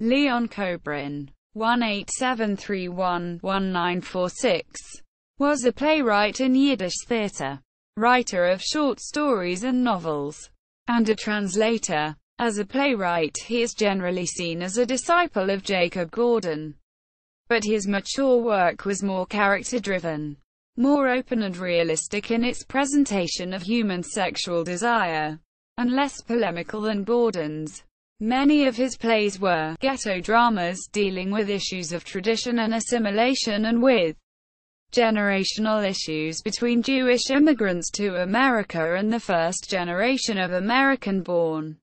Leon Kobrin, 18731-1946, was a playwright in Yiddish theater, writer of short stories and novels, and a translator. As a playwright, he is generally seen as a disciple of Jacob Gordin, but his mature work was more character-driven, more open and realistic in its presentation of human sexual desire, and less polemical than Gordin's. Many of his plays were ghetto dramas dealing with issues of tradition and assimilation and with generational issues between Jewish immigrants to America and the first generation of American-born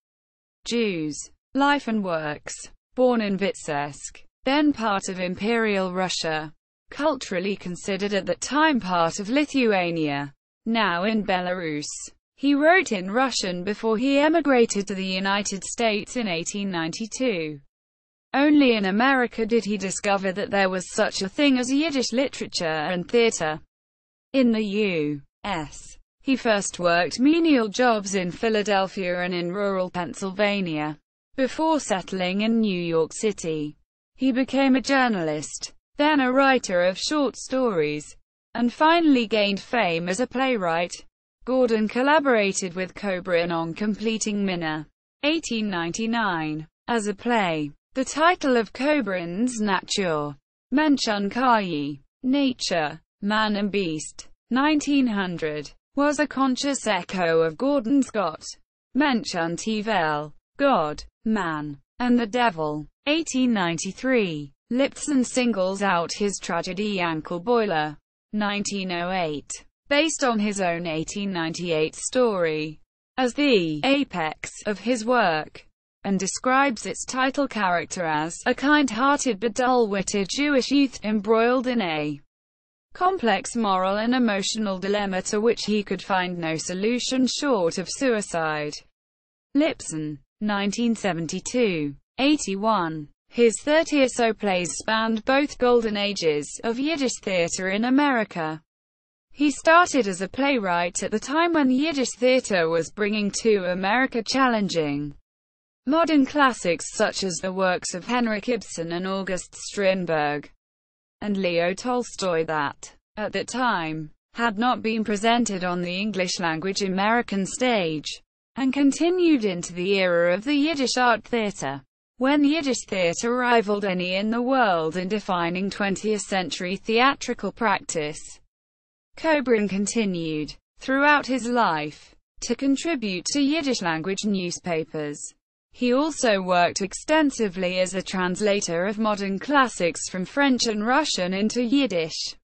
Jews. Life and works. Born in Vitebsk, then part of Imperial Russia, culturally considered at that time part of Lithuania, now in Belarus. He wrote in Russian before he emigrated to the United States in 1892. Only in America did he discover that there was such a thing as Yiddish literature and theater. In the U.S., he first worked menial jobs in Philadelphia and in rural Pennsylvania, before settling in New York City. He became a journalist, then a writer of short stories, and finally gained fame as a playwright. Gordin collaborated with Kobrin on completing Minna, 1899, as a play. The title of Kobrin's Nature, Menschenkayi, Nature, Man and Beast, 1900, was a conscious echo of Gordin's Gott, Mensch und die Welt, God, Man, and the Devil, 1893. Lipson singles out his tragedy Yankel Boiler, 1908. Based on his own 1898 story, as the apex of his work, and describes its title character as a kind-hearted but dull-witted Jewish youth embroiled in a complex moral and emotional dilemma to which he could find no solution short of suicide. Lipson, 1972. 81. His 30 or so plays spanned both golden ages of Yiddish theater in America. He started as a playwright at the time when Yiddish theater was bringing to America challenging modern classics such as the works of Henrik Ibsen and August Strindberg, and Leo Tolstoy that, at that time, had not been presented on the English-language American stage, and continued into the era of the Yiddish art theater, when Yiddish theater rivaled any in the world in defining 20th-century theatrical practice. Kobrin continued, throughout his life, to contribute to Yiddish-language newspapers. He also worked extensively as a translator of modern classics from French and Russian into Yiddish.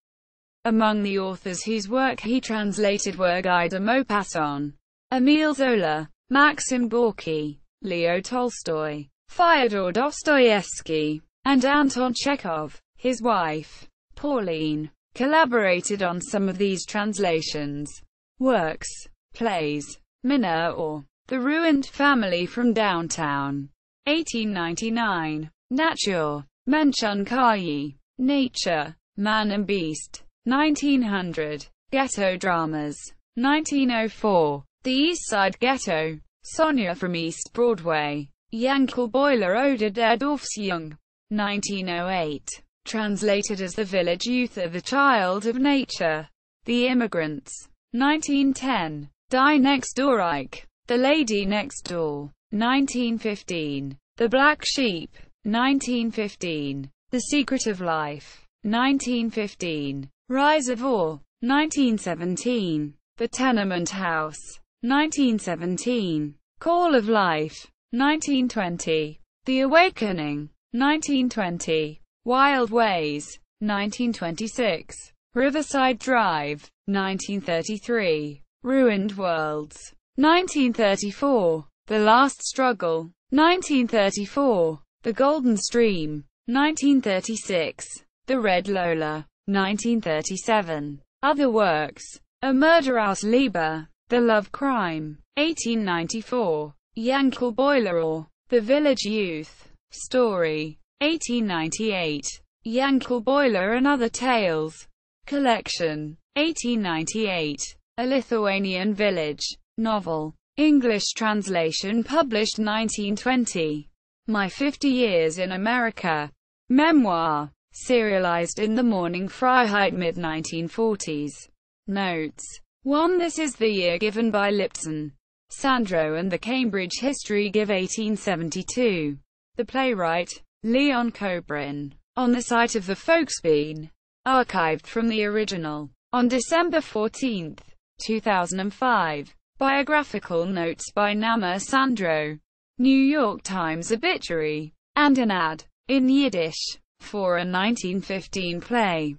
Among the authors whose work he translated were Guy de Maupassant, Émile Zola, Maxim Gorky, Leo Tolstoy, Fyodor Dostoevsky, and Anton Chekhov. His wife, Pauline, collaborated on some of these translations. Works. Plays. Minna or The Ruined Family from Downtown, 1899. Nature. Menschenkayi, Nature, Man and Beast, 1900. Ghetto Dramas, 1904. The East Side Ghetto, Sonia from East Broadway, Yankel Boiler oder der Dorfsjung, 1908. Translated as The Village Youth or The Child of Nature, The Immigrants, 1910. Die Next Door Reich, The Lady Next Door, 1915. The Black Sheep, 1915. The Secret of Life, 1915. Rise of War, 1917. The Tenement House, 1917. Call of Life, 1920. The Awakening, 1920. Wild Ways, 1926. Riverside Drive, 1933. Ruined Worlds, 1934. The Last Struggle, 1934. The Golden Stream, 1936. The Red Lola, 1937. Other works. A Murder aus Liebe, The Love Crime, 1894. Yankel Boiler or The Village Youth Story, 1898. Yankel Boiler and Other Tales Collection, 1898. A Lithuanian Village novel. English translation published 1920. My 50 Years in America. Memoir. Serialized in the Morning Freiheit mid-1940s. Notes. 1. This is the year given by Lipton, Sandro and the Cambridge History give 1872. The playwright, Leon Kobrin. On the site of the Folksbiene. Archived from the original. On December 14, 2005. Biographical notes by Nama Sandro. New York Times obituary. And an ad. In Yiddish. For a 1915 play.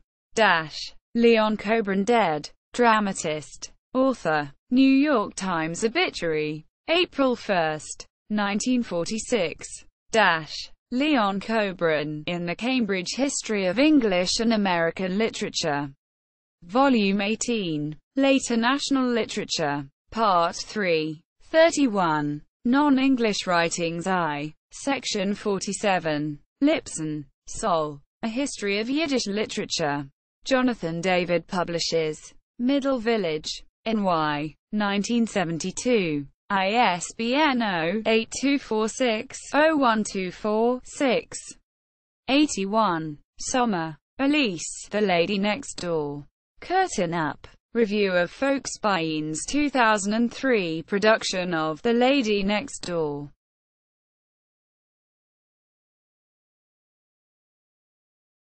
Leon Kobrin dead. Dramatist. Author. New York Times obituary. April 1, 1946. Leon Kobrin, in the Cambridge History of English and American Literature. Volume 18. Later National Literature. Part 3. 31. Non-English Writings I. Section 47. Lipson, Sol. A History of Yiddish Literature. Jonathan David Publishes. Middle Village. NY. 1972. ISBN 0-8246-0124-6. 81. Sommer, Elise. The Lady Next Door. Curtain Up. Review of Folksbiene's 2003 production of The Lady Next Door.